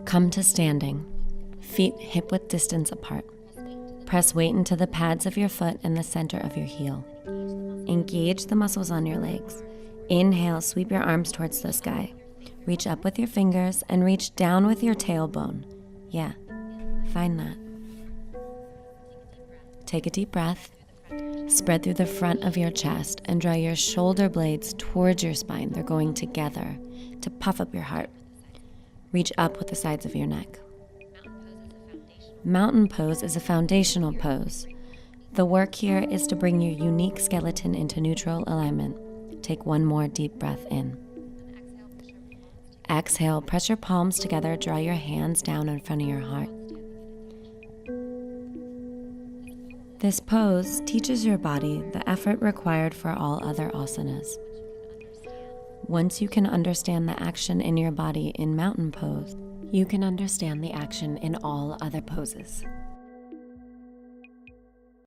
Come to standing, feet hip-width distance apart. Press weight into the pads of your foot and the center of your heel. Engage the muscles on your legs. Inhale, sweep your arms towards the sky. Reach up with your fingers and reach down with your tailbone. Yeah, find that. Take a deep breath. Spread through the front of your chest and draw your shoulder blades towards your spine. They're going together to puff up your heart. Reach up with the sides of your neck. Mountain pose is a foundational pose. The work here is to bring your unique skeleton into neutral alignment. Take one more deep breath in. Exhale, press your palms together, draw your hands down in front of your heart. This pose teaches your body the effort required for all other asanas. Once you can understand the action in your body in mountain pose, you can understand the action in all other poses.